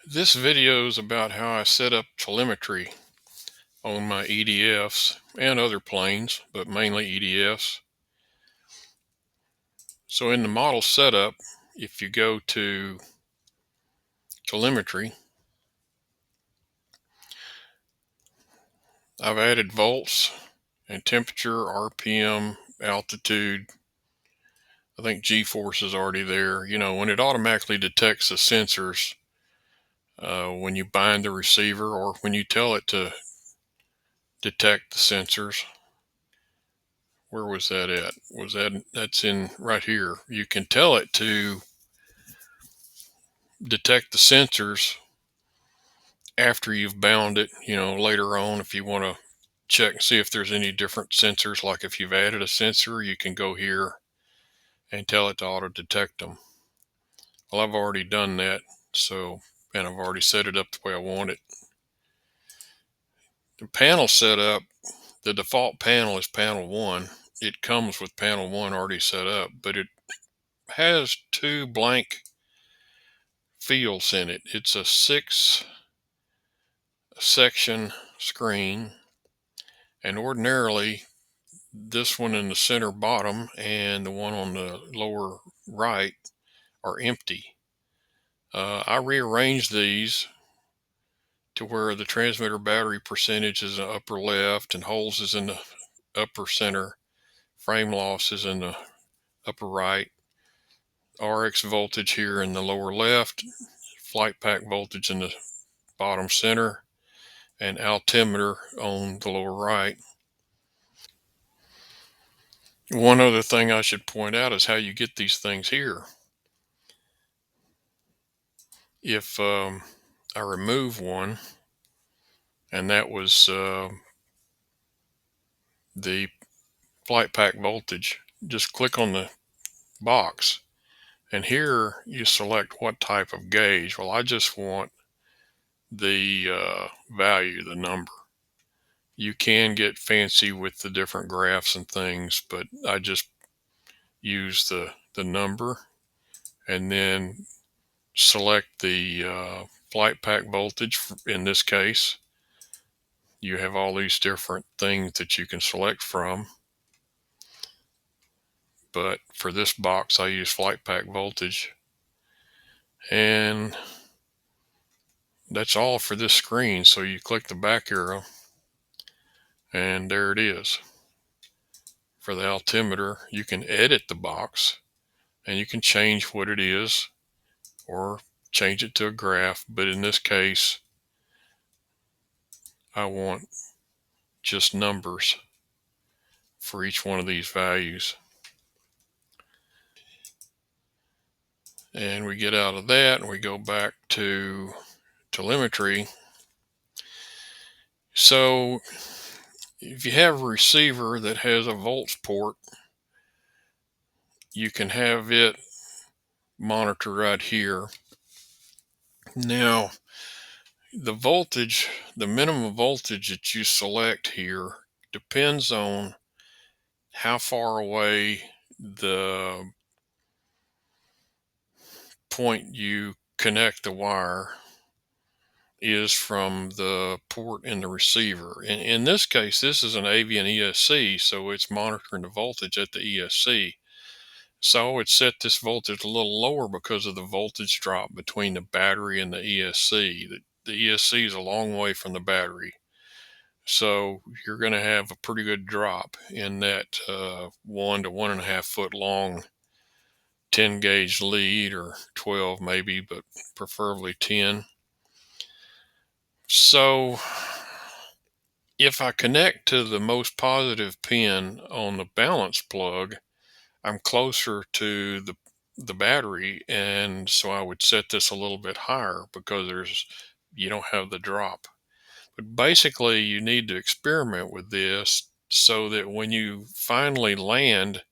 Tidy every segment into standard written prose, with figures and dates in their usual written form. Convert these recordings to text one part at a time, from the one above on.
This video is about how I set up telemetry on my EDFs and other planes, but mainly EDFs. So in the model setup, if you go to telemetry, I've added volts and temperature, RPM, altitude. I think G-force is already there. When it automatically detects the sensors, when you bind the receiver or when you tell it to detect the sensors. Where was that at? That's in right here. You can tell it to detect the sensors after you've bound it, later on if you want to check and see if there's any different sensors. Like if you've added a sensor, you can go here and tell it to auto detect them. Well, I've already done that. And I've already set it up the way I want it. The panel setup, the default panel is panel 1. It comes with panel 1 already set up, but it has 2 blank fields in it. It's a 6-section screen, and ordinarily this one in the center bottom and the one on the lower right are empty. I rearranged these to where the transmitter battery percentage is in the upper left and holes is in the upper center, frame loss is in the upper right, RX voltage here in the lower left, flight pack voltage in the bottom center, and altimeter on the lower right. One other thing I should point out is how you get these things here. If I remove one, and that was the flight pack voltage, just click on the box, and here you select what type of gauge. Well, I just want the value, the number. You can get fancy with the different graphs and things, but I just use the number and then select the flight pack voltage. In this case, you have all these different things that you can select from, but for this box I use flight pack voltage, and that's all for this screen. So you click the back arrow and there it is. For the altimeter, you can edit the box and you can change what it is or change it to a graph, but in this case I want just numbers for each one of these values. And we get out of that and we go back to telemetry. So if you have a receiver that has a volts port, you can have it monitor right here. Now, the voltage, the minimum voltage that you select here depends on how far away the point you connect the wire is from the port in the receiver. In this case, this is an avian ESC, so it's monitoring the voltage at the ESC. So I would set this voltage a little lower because of the voltage drop between the battery and the ESC. The ESC is a long way from the battery, so you're going to have a pretty good drop in that 1 to 1.5 foot long 10 gauge lead, or 12 maybe, but preferably 10. So if I connect to the most positive pin on the balance plug, I'm closer to the battery, and so I would set this a little bit higher because you don't have the drop. But basically you need to experiment with this so that when you finally land,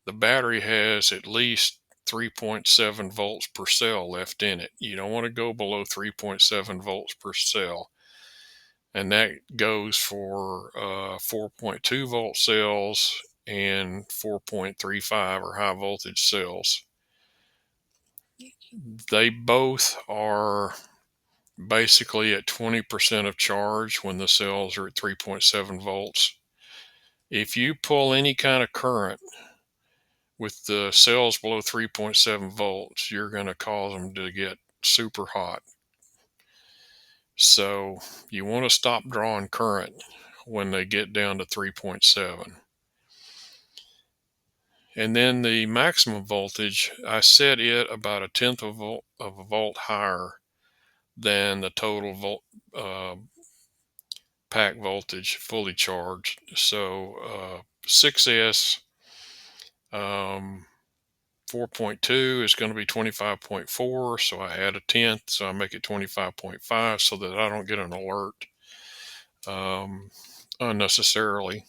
the battery has at least 3.7 volts per cell left in it. You don't want to go below 3.7 volts per cell. And that goes for 4.2 volt cells and 4.35 or high voltage cells. They both are basically at 20% of charge when the cells are at 3.7 volts. If you pull any kind of current with the cells below 3.7 volts, you're going to cause them to get super hot. So you want to stop drawing current when they get down to 3.7. And then the maximum voltage, I set it about a tenth of a volt higher than the total pack voltage fully charged. So 6S 4.2 is going to be 25.4. So I add a tenth, so I make it 25.5 so that I don't get an alert unnecessarily.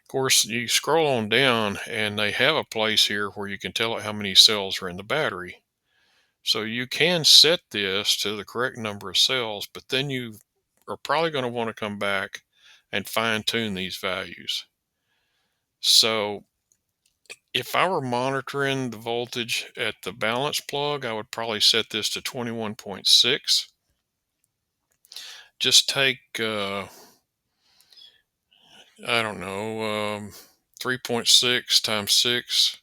Of course, you scroll on down and they have a place here where you can tell it how many cells are in the battery. So you can set this to the correct number of cells, but then you are probably going to want to come back and fine tune these values. So if I were monitoring the voltage at the balance plug, I would probably set this to 21.6. Just take, I don't know, 3.6 times 6,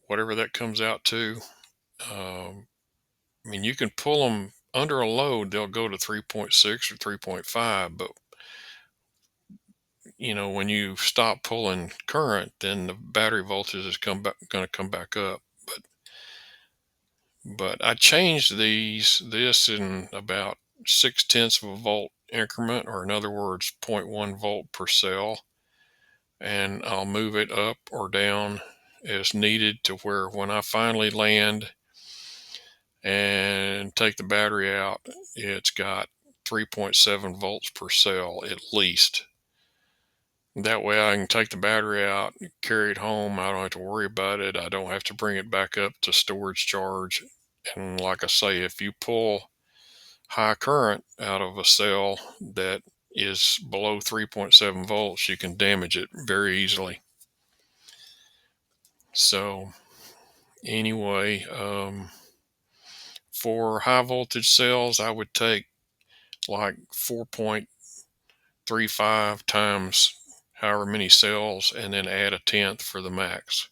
whatever that comes out to. I mean, you can pull them under a load, they'll go to 3.6 or 3.5, but when you stop pulling current, then the battery voltage is going to come back up. But I changed this in about 0.6 of a volt increment, or in other words, 0.1 volt per cell, and I'll move it up or down as needed to where when I finally land and take the battery out, it's got 3.7 volts per cell at least. That way I can take the battery out, carry it home. I don't have to worry about it. I don't have to bring it back up to storage charge. And like I say, if you pull high current out of a cell that is below 3.7 volts, you can damage it very easily. So anyway, for high voltage cells, I would take like 4.35 times however many cells and then add a tenth for the max.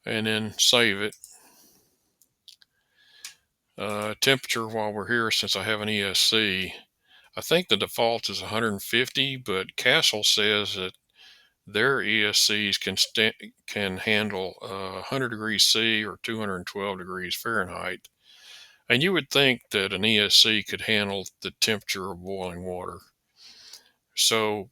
And then save it. Temperature while we're here, since I have an ESC, I think the default is 150, but Castle says that their ESCs can handle 100 degrees C or 212 degrees Fahrenheit. And you would think that an ESC could handle the temperature of boiling water. So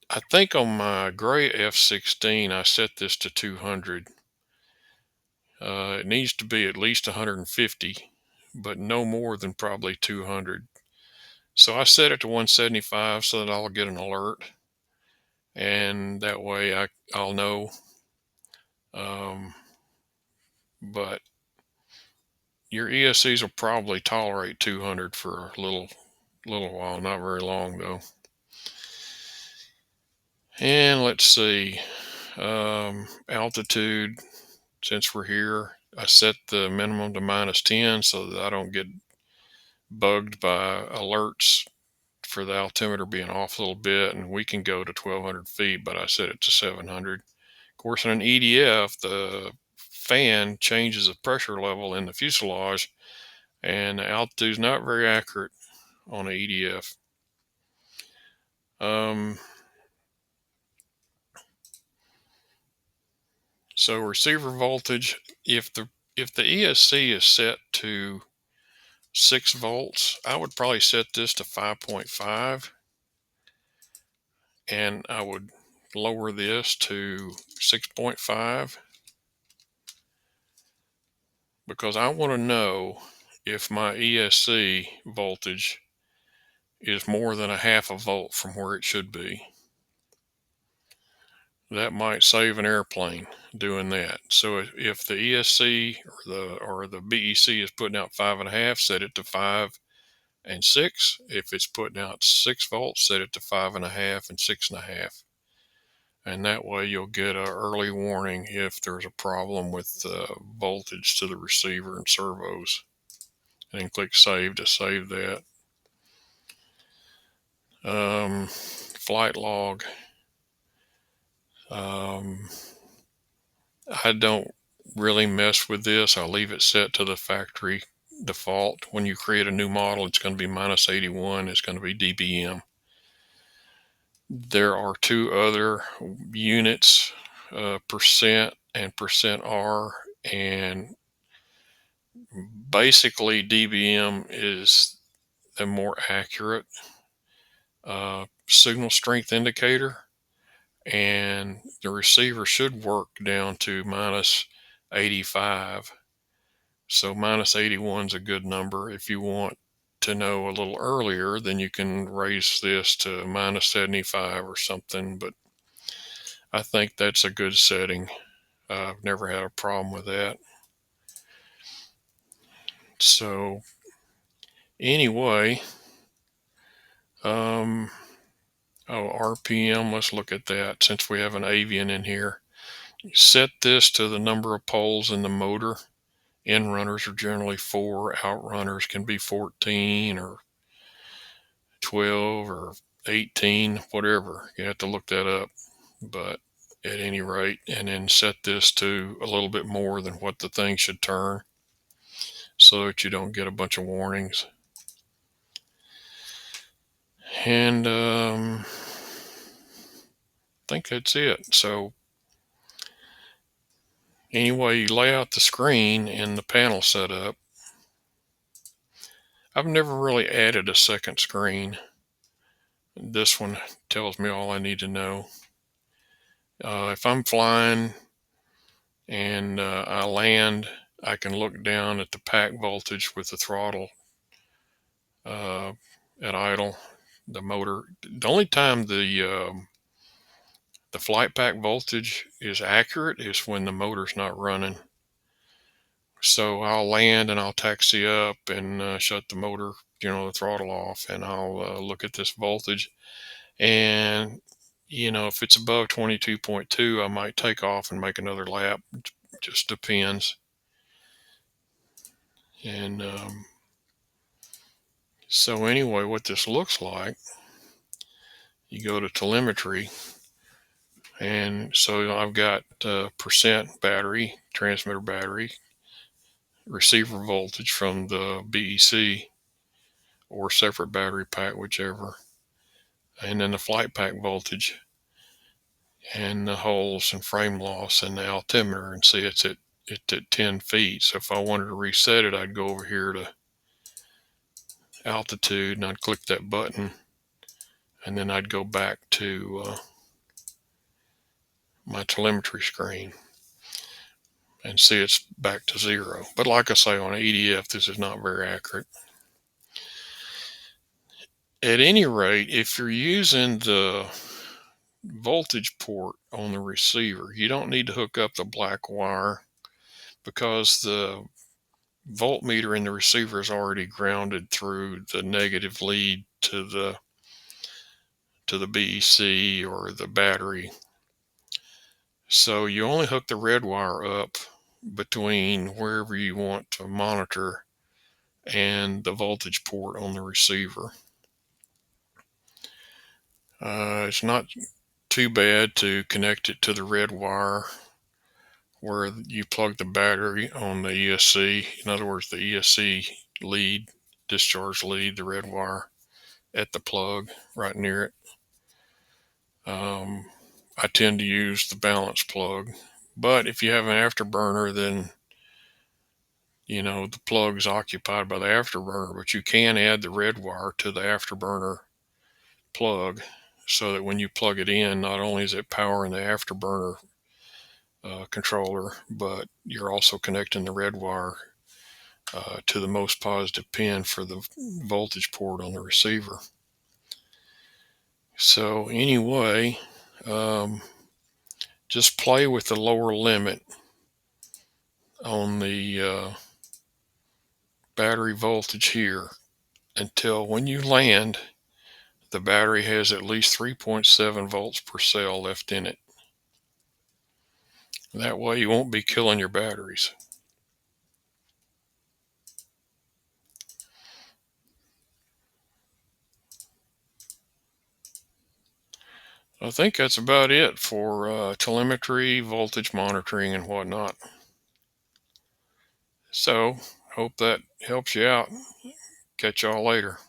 I think on my gray F16, I set this to 200. It needs to be at least 150, but no more than probably 200. So I set it to 175 so that I'll get an alert, and that way I'll know. But your ESCs will probably tolerate 200 for a little while, not very long though. And let's see, altitude. Since we're here, I set the minimum to -10 so that I don't get bugged by alerts for the altimeter being off a little bit, and we can go to 1200 feet, but I set it to 700. Of course, in an EDF, the fan changes the pressure level in the fuselage, and the altitude is not very accurate on an EDF. So receiver voltage, if the ESC is set to 6 volts, I would probably set this to 5.5, and I would lower this to 6.5 because I want to know if my ESC voltage is more than a half a volt from where it should be. That might save an airplane doing that. So if the ESC or the BEC is putting out 5.5, set it to 5 and 6. If it's putting out 6 volts, set it to 5.5 and 6.5. And that way you'll get an early warning if there's a problem with voltage to the receiver and servos. and then click save to save that. Flight log. I don't really mess with this. I leave it set to the factory default. When you create a new model, it's going to be -81. It's going to be dBm. There are two other units, percent and %R, and basically dBm is a more accurate signal strength indicator, and the receiver should work down to -85. So -81 is a good number. If you want to know a little earlier, then you can raise this to -75 or something, but I think that's a good setting. I've never had a problem with that. So anyway, RPM, let's look at that since we have an avian in here. Set this to the number of poles in the motor. In runners are generally 4, outrunners can be 14 or 12 or 18, whatever. You have to look that up. But at any rate, and then set this to a little bit more than what the thing should turn so that you don't get a bunch of warnings. And I think that's it. So anyway, you lay out the screen and the panel setup. I've never really added a second screen. This one tells me all I need to know. If I'm flying and I land, I can look down at the pack voltage with the throttle at idle. The motor. The only time the flight pack voltage is accurate is when the motor's not running. So I'll land and I'll taxi up and shut the motor, the throttle off, and I'll look at this voltage. And if it's above 22.2, I might take off and make another lap. It just depends. And so anyway, what this looks like, you go to telemetry, and so I've got percent battery, transmitter battery, receiver voltage from the BEC or separate battery pack, whichever, and then the flight pack voltage and the holes and frame loss and the altimeter, and see it's at 10 feet. So if I wanted to reset it, I'd go over here to altitude and I'd click that button, and then I'd go back to my telemetry screen and see it's back to 0. But like I say, on EDF, this is not very accurate. At any rate, if you're using the voltage port on the receiver, you don't need to hook up the black wire, because the voltmeter in the receiver is already grounded through the negative lead to the BEC or the battery. So you only hook the red wire up between wherever you want to monitor and the voltage port on the receiver. It's not too bad to connect it to the red wire where you plug the battery on the ESC. In other words, the ESC lead, discharge lead, the red wire at the plug right near it. I tend to use the balance plug, but if you have an afterburner, then the plug's occupied by the afterburner, but you can add the red wire to the afterburner plug so that when you plug it in, not only is it powering the afterburner controller, but you're also connecting the red wire to the most positive pin for the voltage port on the receiver. So anyway, just play with the lower limit on the battery voltage here until when you land, the battery has at least 3.7 volts per cell left in it. That way you won't be killing your batteries. I think that's about it for telemetry, voltage monitoring, and whatnot. So, hope that helps you out. Catch y'all later.